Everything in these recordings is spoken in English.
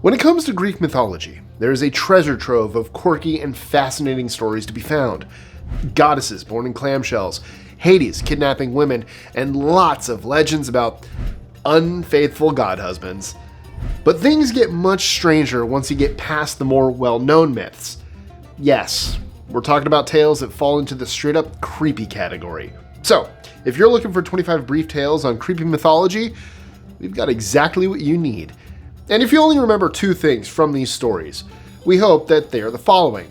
When it comes to Greek mythology, there is a treasure trove of quirky and fascinating stories to be found. Goddesses born in clamshells, Hades kidnapping women, and lots of legends about unfaithful god husbands. But things get much stranger once you get past the more well-known myths. Yes, we're talking about tales that fall into the straight-up creepy category. So, if you're looking for 25 brief tales on creepy mythology, we've got exactly what you need. And if you only remember two things from these stories, we hope that they are the following.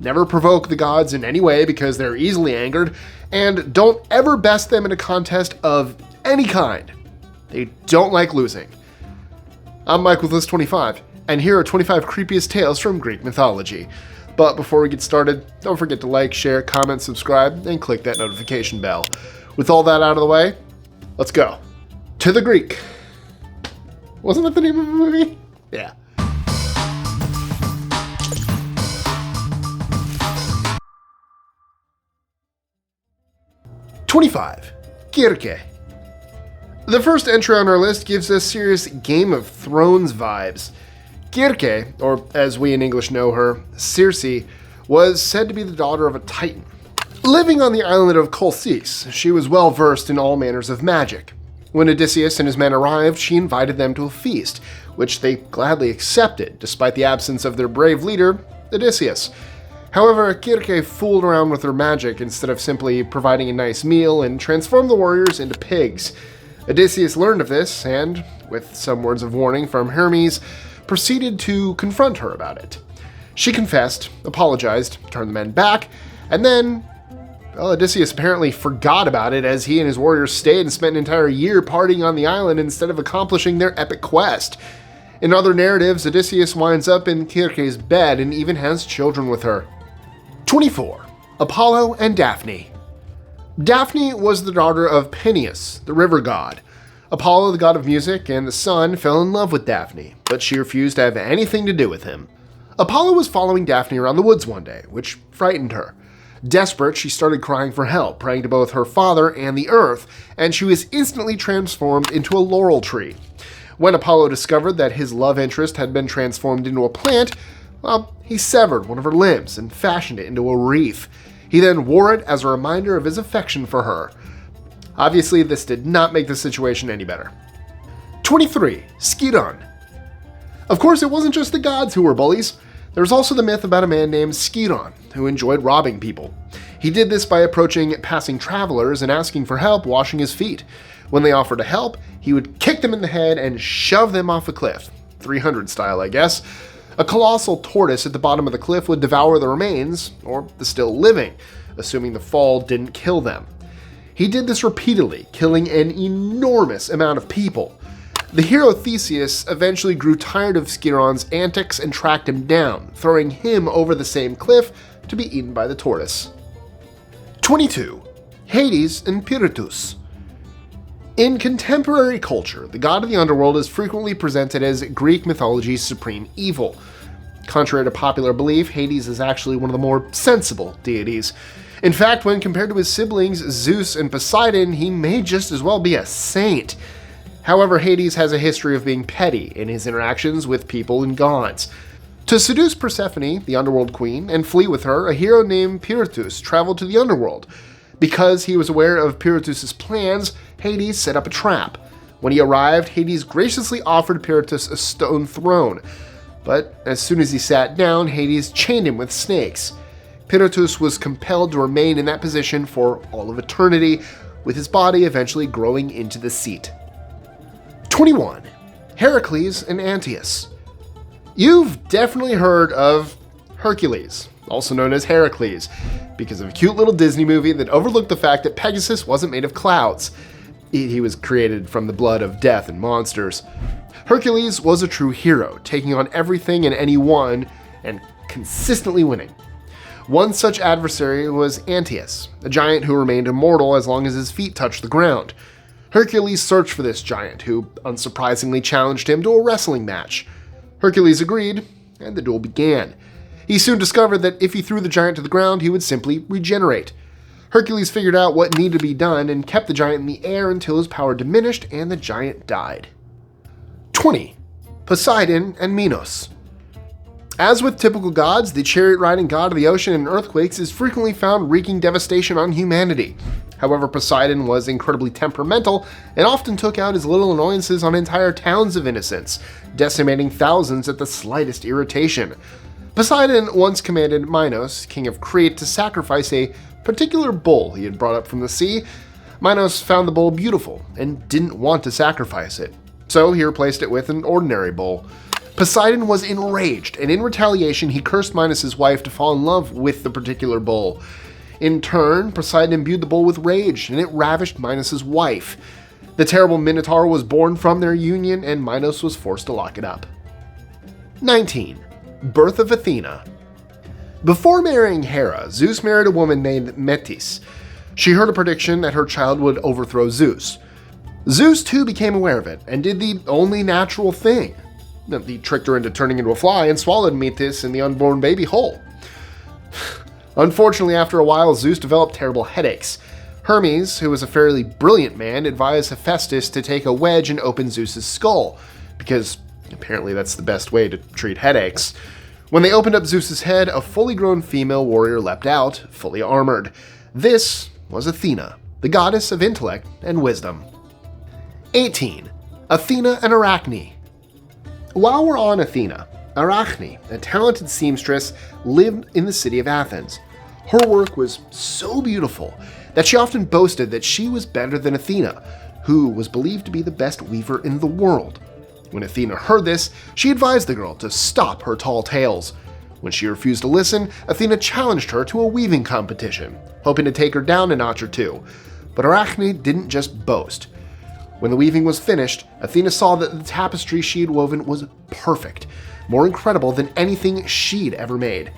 Never provoke the gods in any way because they're easily angered, and don't ever best them in a contest of any kind. They don't like losing. I'm Mike with List 25, and here are 25 creepiest tales from Greek mythology. But before we get started, don't forget to like, share, comment, subscribe, and click that notification bell. With all that out of the way, let's go. To the Greek. Wasn't that the name of the movie? Yeah. #25. Kirke. The first entry on our list gives us serious Game of Thrones vibes. Kirke, or as we in English know her, Circe, was said to be the daughter of a titan. Living on the island of Colchis, she was well versed in all manners of magic. When Odysseus and his men arrived, she invited them to a feast, which they gladly accepted, despite the absence of their brave leader, Odysseus. However, Kirke fooled around with her magic instead of simply providing a nice meal and transformed the warriors into pigs. Odysseus learned of this and, with some words of warning from Hermes, proceeded to confront her about it. She confessed, apologized, turned the men back, and then, well, Odysseus apparently forgot about it as he and his warriors stayed and spent an entire year partying on the island instead of accomplishing their epic quest. In other narratives, Odysseus winds up in Kirke's bed and even has children with her. #24. Apollo and Daphne. Daphne was the daughter of Peneus, the river god. Apollo, the god of music, and the sun fell in love with Daphne, but she refused to have anything to do with him. Apollo was following Daphne around the woods one day, which frightened her. Desperate, she started crying for help, praying to both her father and the earth, and she was instantly transformed into a laurel tree. When Apollo discovered that his love interest had been transformed into a plant, well, he severed one of her limbs and fashioned it into a wreath. He then wore it as a reminder of his affection for her. Obviously, this did not make the situation any better. #23. Skiron. Of course, it wasn't just the gods who were bullies. There was also the myth about a man named Skiron, who enjoyed robbing people. He did this by approaching passing travelers and asking for help washing his feet. When they offered to help, he would kick them in the head and shove them off a cliff. 300 style, I guess. A colossal tortoise at the bottom of the cliff would devour the remains, or the still living, assuming the fall didn't kill them. He did this repeatedly, killing an enormous amount of people. The hero Theseus eventually grew tired of Skiron's antics and tracked him down, throwing him over the same cliff to be eaten by the tortoise. #22. Hades and Pirithous. In contemporary culture, the god of the underworld is frequently presented as Greek mythology's supreme evil. Contrary to popular belief, Hades is actually one of the more sensible deities. In fact, when compared to his siblings Zeus and Poseidon, he may just as well be a saint. However, Hades has a history of being petty in his interactions with people and gods. To seduce Persephone, the underworld queen, and flee with her, a hero named Pirithous traveled to the underworld. Because he was aware of Pirithous' plans, Hades set up a trap. When he arrived, Hades graciously offered Pirithous a stone throne. But as soon as he sat down, Hades chained him with snakes. Pirithous was compelled to remain in that position for all of eternity, with his body eventually growing into the seat. #21. Heracles and Antaeus. You've definitely heard of Hercules, also known as Heracles, because of a cute little Disney movie that overlooked the fact that Pegasus wasn't made of clouds. He was created from the blood of death and monsters. Hercules was a true hero, taking on everything and anyone, and consistently winning. One such adversary was Antaeus, a giant who remained immortal as long as his feet touched the ground. Hercules searched for this giant, who unsurprisingly challenged him to a wrestling match. Hercules agreed, and the duel began. He soon discovered that if he threw the giant to the ground, he would simply regenerate. Hercules figured out what needed to be done and kept the giant in the air until his power diminished and the giant died. 20. Poseidon and Minos. As with typical gods, the chariot-riding god of the ocean and earthquakes is frequently found wreaking devastation on humanity. However, Poseidon was incredibly temperamental and often took out his little annoyances on entire towns of innocents, decimating thousands at the slightest irritation. Poseidon once commanded Minos, king of Crete, to sacrifice a particular bull he had brought up from the sea. Minos found the bull beautiful and didn't want to sacrifice it, so he replaced it with an ordinary bull. Poseidon was enraged, and in retaliation he cursed Minos' wife to fall in love with the particular bull. In turn, Poseidon imbued the bull with rage, and it ravished Minos' wife. The terrible Minotaur was born from their union, and Minos was forced to lock it up. 19. Birth of Athena. Before marrying Hera, Zeus married a woman named Metis. She heard a prediction that her child would overthrow Zeus. Zeus too became aware of it, and did the only natural thing. He tricked her into turning into a fly and swallowed Metis and the unborn baby whole. Unfortunately, after a while, Zeus developed terrible headaches. Hermes, who was a fairly brilliant man, advised Hephaestus to take a wedge and open Zeus's skull, because apparently that's the best way to treat headaches. When they opened up Zeus's head, a fully grown female warrior leapt out, fully armored. This was Athena, the goddess of intellect and wisdom. 18. Athena and Arachne. While we're on Athena, Arachne, a talented seamstress, lived in the city of Athens. Her work was so beautiful that she often boasted that she was better than Athena, who was believed to be the best weaver in the world. When Athena heard this, she advised the girl to stop her tall tales. When she refused to listen, Athena challenged her to a weaving competition, hoping to take her down a notch or two. But Arachne didn't just boast. When the weaving was finished, Athena saw that the tapestry she had woven was perfect, more incredible than anything she'd ever made.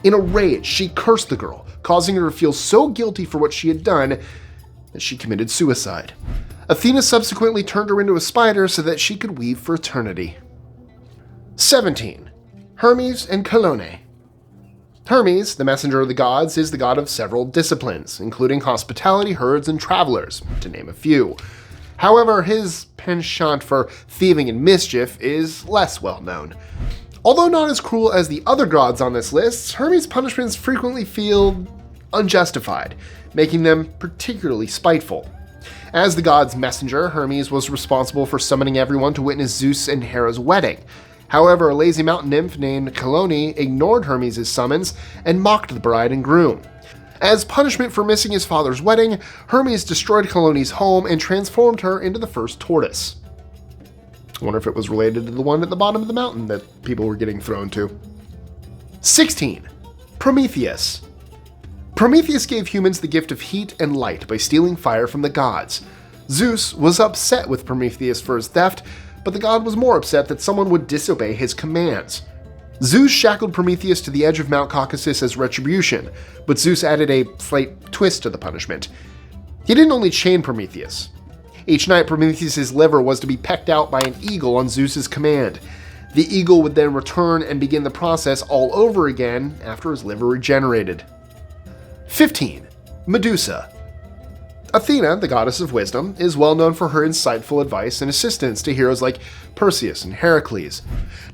In a rage, she cursed the girl, causing her to feel so guilty for what she had done that she committed suicide. Athena subsequently turned her into a spider so that she could weave for eternity. 17. Hermes and Calliope. Hermes, the messenger of the gods, is the god of several disciplines, including hospitality, herds, and travelers, to name a few. However, his penchant for thieving and mischief is less well known. Although not as cruel as the other gods on this list, Hermes' punishments frequently feel unjustified, making them particularly spiteful. As the god's messenger, Hermes was responsible for summoning everyone to witness Zeus and Hera's wedding. However, a lazy mountain nymph named Calliope ignored Hermes' summons and mocked the bride and groom. As punishment for missing his father's wedding, Hermes destroyed Calliope's home and transformed her into the first tortoise. I wonder if it was related to the one at the bottom of the mountain that people were getting thrown to. 16. Prometheus. Prometheus gave humans the gift of heat and light by stealing fire from the gods. Zeus was upset with Prometheus for his theft, but the god was more upset that someone would disobey his commands. Zeus shackled Prometheus to the edge of Mount Caucasus as retribution, but Zeus added a slight twist to the punishment. He didn't only chain Prometheus. Each night, Prometheus' liver was to be pecked out by an eagle on Zeus' command. The eagle would then return and begin the process all over again after his liver regenerated. 15. Medusa. Athena, the goddess of wisdom, is well known for her insightful advice and assistance to heroes like Perseus and Heracles.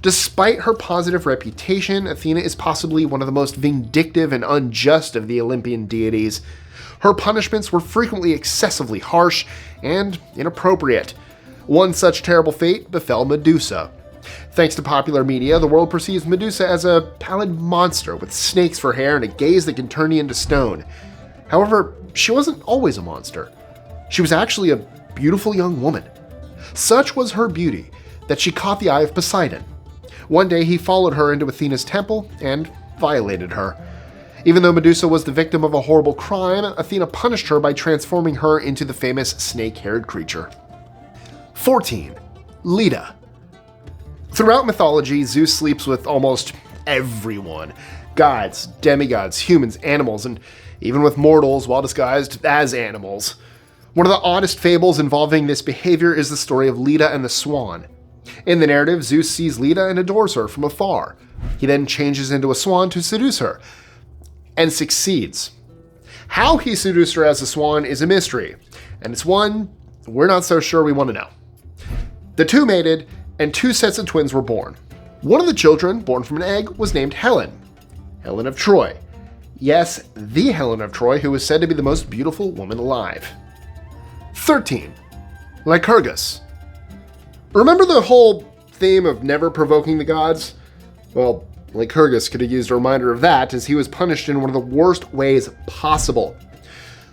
Despite her positive reputation, Athena is possibly one of the most vindictive and unjust of the Olympian deities. Her punishments were frequently excessively harsh and inappropriate. One such terrible fate befell Medusa. Thanks to popular media, the world perceives Medusa as a pallid monster with snakes for hair and a gaze that can turn you into stone. However, she wasn't always a monster. She was actually a beautiful young woman. Such was her beauty that she caught the eye of Poseidon. One day he followed her into Athena's temple and violated her. Even though Medusa was the victim of a horrible crime, Athena punished her by transforming her into the famous snake-haired creature. 14. Leda. Throughout mythology, Zeus sleeps with almost everyone. Gods, demigods, humans, animals, and even with mortals while disguised as animals. One of the oddest fables involving this behavior is the story of Leda and the swan. In the narrative, Zeus sees Leda and adores her from afar. He then changes into a swan to seduce her, and succeeds. How he seduced her as a swan is a mystery, and it's one we're not so sure we want to know. The two mated, and 2 sets of twins were born. One of the children, born from an egg, was named Helen, Helen of Troy. Yes, the Helen of Troy, who was said to be the most beautiful woman alive. 13. Lycurgus. Remember the whole theme of never provoking the gods? Well, Lycurgus could have used a reminder of that, as he was punished in one of the worst ways possible.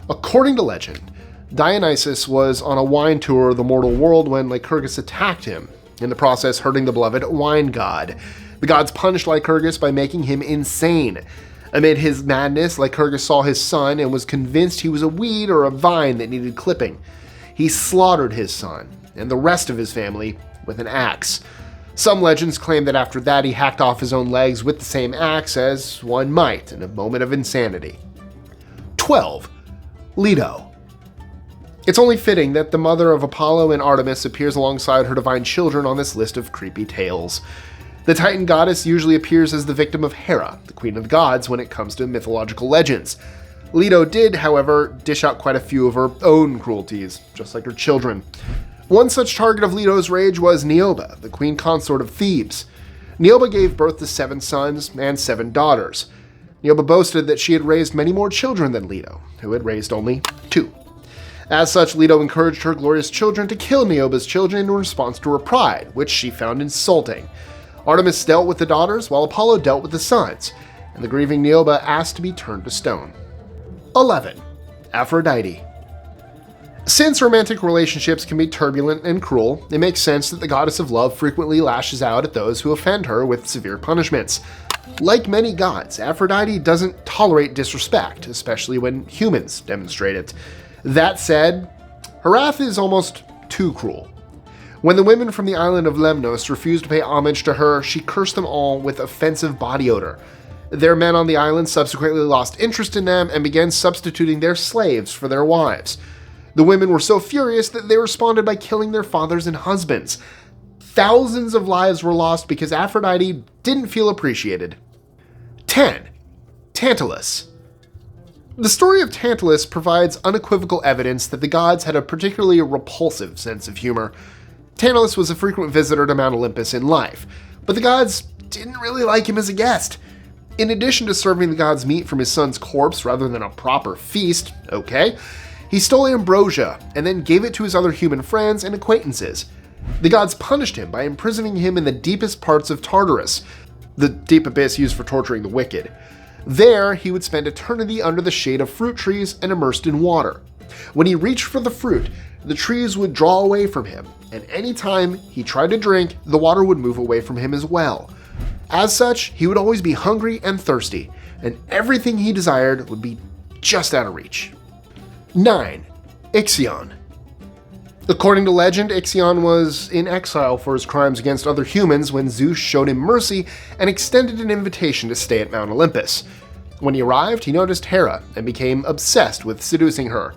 According to legend, Dionysus was on a wine tour of the mortal world when Lycurgus attacked him, in the process hurting the beloved wine god. The gods punished Lycurgus by making him insane. Amid his madness, Lycurgus saw his son and was convinced he was a weed or a vine that needed clipping. He slaughtered his son and the rest of his family with an axe. Some legends claim that after that he hacked off his own legs with the same axe, as one might in a moment of insanity. 12. Leto. It's only fitting that the mother of Apollo and Artemis appears alongside her divine children on this list of creepy tales. The Titan goddess usually appears as the victim of Hera, the queen of the gods, when it comes to mythological legends. Leto did, however, dish out quite a few of her own cruelties, just like her children. One such target of Leto's rage was Niobe, the queen consort of Thebes. Niobe gave birth to 7 sons and 7 daughters. Niobe boasted that she had raised many more children than Leto, who had raised only 2. As such, Leto encouraged her glorious children to kill Niobe's children in response to her pride, which she found insulting. Artemis dealt with the daughters, while Apollo dealt with the sons, and the grieving Niobe asked to be turned to stone. 11. Aphrodite. Since romantic relationships can be turbulent and cruel, it makes sense that the goddess of love frequently lashes out at those who offend her with severe punishments. Like many gods, Aphrodite doesn't tolerate disrespect, especially when humans demonstrate it. That said, her wrath is almost too cruel. When the women from the island of Lemnos refused to pay homage to her, she cursed them all with offensive body odor. Their men on the island subsequently lost interest in them and began substituting their slaves for their wives. The women were so furious that they responded by killing their fathers and husbands. Thousands of lives were lost because Aphrodite didn't feel appreciated. 10. Tantalus. The story of Tantalus provides unequivocal evidence that the gods had a particularly repulsive sense of humor. Tantalus was a frequent visitor to Mount Olympus in life, but the gods didn't really like him as a guest. In addition to serving the gods meat from his son's corpse rather than a proper feast, he stole ambrosia and then gave it to his other human friends and acquaintances. The gods punished him by imprisoning him in the deepest parts of Tartarus, the deep abyss used for torturing the wicked. There, he would spend eternity under the shade of fruit trees and immersed in water. When he reached for the fruit, the trees would draw away from him, and any time he tried to drink, the water would move away from him as well. As such, he would always be hungry and thirsty, and everything he desired would be just out of reach. 9. Ixion. According to legend, Ixion was in exile for his crimes against other humans when Zeus showed him mercy and extended an invitation to stay at Mount Olympus. When he arrived, he noticed Hera and became obsessed with seducing her.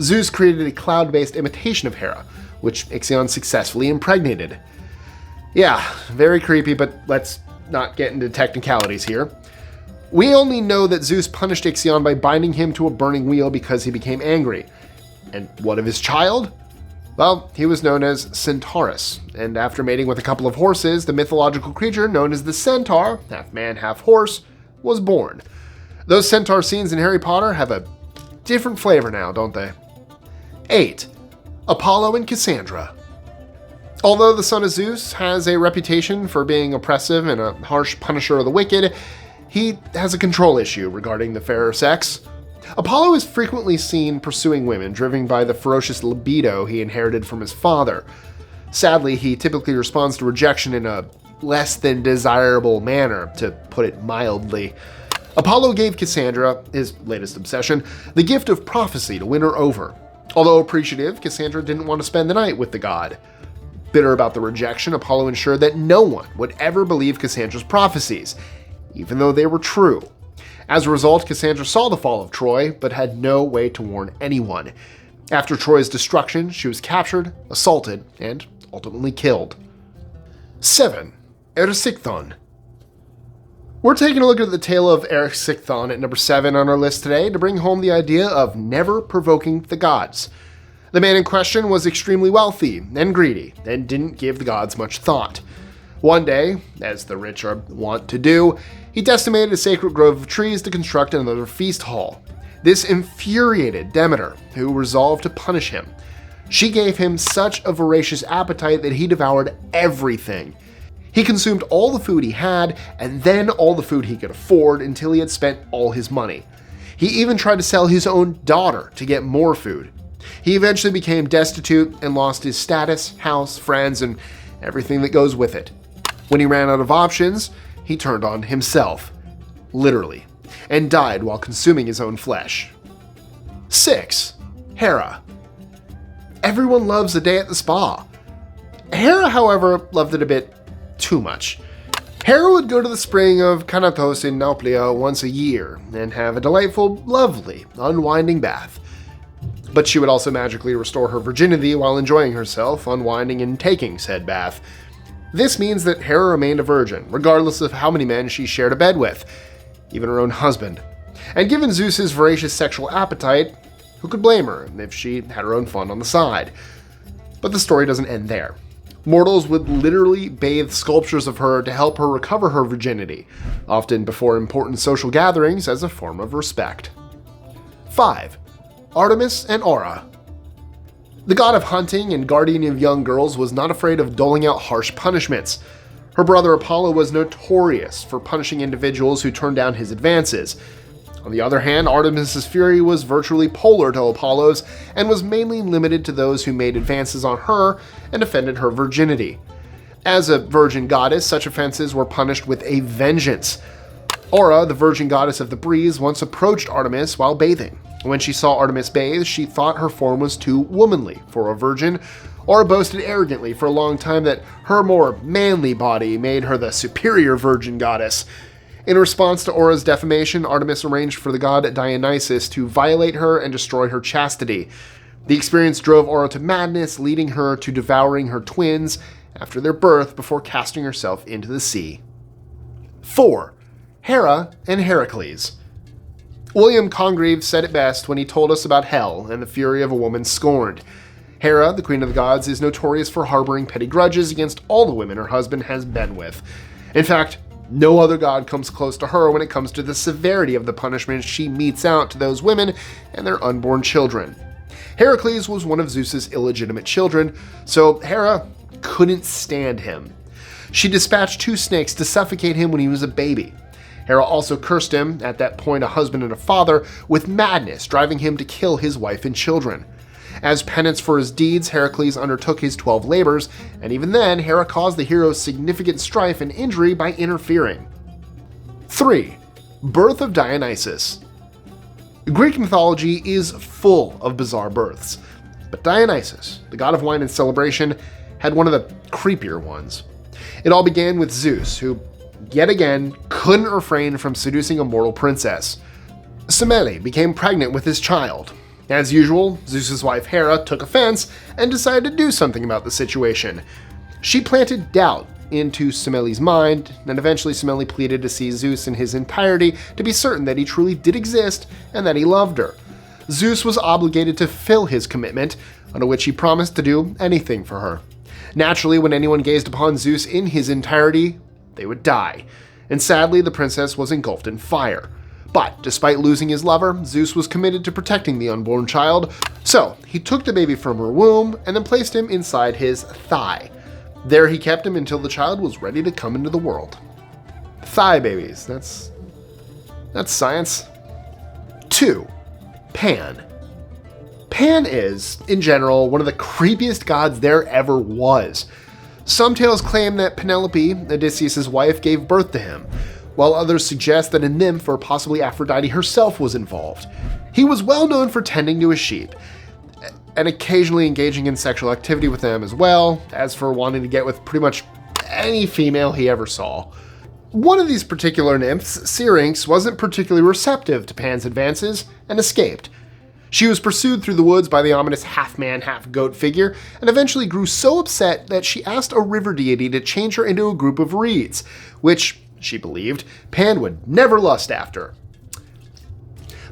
Zeus created a cloud-based imitation of Hera, which Ixion successfully impregnated. Yeah, very creepy, but let's not get into technicalities here. We only know that Zeus punished Ixion by binding him to a burning wheel because he became angry. And what of his child? Well, he was known as Centaurus, and after mating with a couple of horses, the mythological creature known as the centaur, half man, half horse, was born. Those centaur scenes in Harry Potter have a different flavor now, don't they? 8. Apollo and Cassandra. Although the son of Zeus has a reputation for being oppressive and a harsh punisher of the wicked, he has a control issue regarding the fairer sex. Apollo is frequently seen pursuing women, driven by the ferocious libido he inherited from his father. Sadly, he typically responds to rejection in a less than desirable manner, to put it mildly. Apollo gave Cassandra, his latest obsession, the gift of prophecy to win her over. Although appreciative, Cassandra didn't want to spend the night with the god. Bitter about the rejection, Apollo ensured that no one would ever believe Cassandra's prophecies, even though they were true. As a result, Cassandra saw the fall of Troy, but had no way to warn anyone. After Troy's destruction, she was captured, assaulted, and ultimately killed. 7. Erysichthon. We're taking a look at the tale of Erysichthon at number 7 on our list today to bring home the idea of never provoking the gods. The man in question was extremely wealthy and greedy and didn't give the gods much thought. One day, as the rich are wont to do, he decimated a sacred grove of trees to construct another feast hall. This infuriated Demeter, who resolved to punish him. She gave him such a voracious appetite that he devoured everything. He consumed all the food he had, and then all the food he could afford until he had spent all his money. He even tried to sell his own daughter to get more food. He eventually became destitute and lost his status, house, friends, and everything that goes with it. When he ran out of options, he turned on himself, literally, and died while consuming his own flesh. 6. Hera. Everyone loves a day at the spa. Hera, however, loved it a bit too much. Hera would go to the spring of Kanatos in Nauplia once a year and have a delightful, lovely, unwinding bath. But she would also magically restore her virginity while enjoying herself, unwinding and taking said bath. This means that Hera remained a virgin, regardless of how many men she shared a bed with, even her own husband. And given Zeus's voracious sexual appetite, who could blame her if she had her own fun on the side? But the story doesn't end there. Mortals would literally bathe sculptures of her to help her recover her virginity, often before important social gatherings as a form of respect. 5. Artemis and Aura. The god of hunting and guardian of young girls was not afraid of doling out harsh punishments. Her brother Apollo was notorious for punishing individuals who turned down his advances. On the other hand, Artemis's fury was virtually polar to Apollo's and was mainly limited to those who made advances on her and defended her virginity. As a virgin goddess, such offenses were punished with a vengeance. Aura, the virgin goddess of the breeze, once approached Artemis while bathing. When she saw Artemis bathe, she thought her form was too womanly for a virgin. Aura boasted arrogantly for a long time that her more manly body made her the superior virgin goddess. In response to Aura's defamation, Artemis arranged for the god Dionysus to violate her and destroy her chastity. The experience drove Aura to madness, leading her to devouring her twins after their birth before casting herself into the sea. 4. Hera and Heracles. William Congreve said it best when he told us about hell and the fury of a woman scorned. Hera, the queen of the gods, is notorious for harboring petty grudges against all the women her husband has been with. In fact, no other god comes close to her when it comes to the severity of the punishment she metes out to those women and their unborn children. Heracles was one of Zeus's illegitimate children, so Hera couldn't stand him. She dispatched 2 snakes to suffocate him when he was a baby. Hera also cursed him, at that point a husband and a father, with madness, driving him to kill his wife and children. As penance for his deeds, Heracles undertook his 12 labors, and even then, Hera caused the hero significant strife and injury by interfering. 3. Birth of Dionysus. Greek mythology is full of bizarre births, but Dionysus, the god of wine and celebration, had one of the creepier ones. It all began with Zeus, who, yet again, couldn't refrain from seducing a mortal princess. Semele became pregnant with his child. As usual, Zeus's wife Hera took offense and decided to do something about the situation. She planted doubt into Semele's mind, and eventually Semele pleaded to see Zeus in his entirety to be certain that he truly did exist and that he loved her. Zeus was obligated to fulfill his commitment, under which he promised to do anything for her. Naturally, when anyone gazed upon Zeus in his entirety, they would die, and sadly the princess was engulfed in fire. But despite losing his lover, Zeus was committed to protecting the unborn child, so he took the baby from her womb and then placed him inside his thigh. There he kept him until the child was ready to come into the world. Thigh babies, that's science. 2. Pan. Pan is, in general, one of the creepiest gods there ever was. Some tales claim that Penelope, Odysseus' wife, gave birth to him, while others suggest that a nymph or possibly Aphrodite herself was involved. He was well known for tending to his sheep, and occasionally engaging in sexual activity with them as well, as for wanting to get with pretty much any female he ever saw. One of these particular nymphs, Syrinx, wasn't particularly receptive to Pan's advances and escaped. She was pursued through the woods by the ominous half-man, half-goat figure, and eventually grew so upset that she asked a river deity to change her into a group of reeds, which, she believed, Pan would never lust after.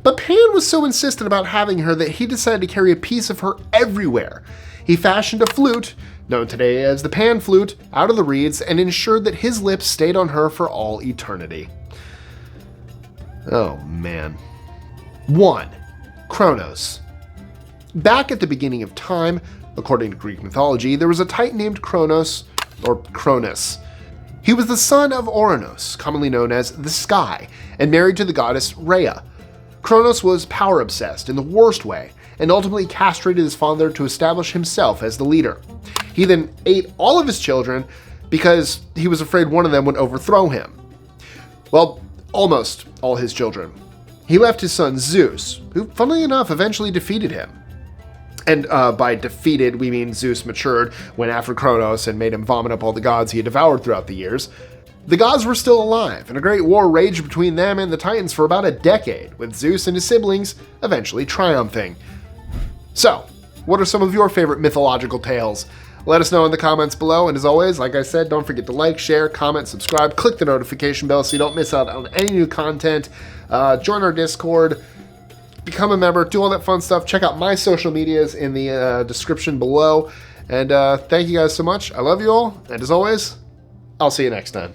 But Pan was so insistent about having her that he decided to carry a piece of her everywhere. He fashioned a flute, known today as the Pan flute, out of the reeds and ensured that his lips stayed on her for all eternity. Oh man. 1. Kronos. Back at the beginning of time, according to Greek mythology, there was a titan named Kronos, or Cronus. He was the son of Ouranos, commonly known as the Sky, and married to the goddess Rhea. Kronos was power-obsessed in the worst way, and ultimately castrated his father to establish himself as the leader. He then ate all of his children because he was afraid one of them would overthrow him. Well, almost all his children. He left his son Zeus, who, funnily enough, eventually defeated him. And by defeated, we mean Zeus matured, went after Kronos, and made him vomit up all the gods he had devoured throughout the years. The gods were still alive, and a great war raged between them and the Titans for about a decade, with Zeus and his siblings eventually triumphing. So, what are some of your favorite mythological tales? Let us know in the comments below, and as always, like I said, don't forget to like, share, comment, subscribe, click the notification bell so you don't miss out on any new content. Join our Discord, become a member, do all that fun stuff. Check out my social medias in the description below. And thank you guys so much. I love you all, and as always, I'll see you next time.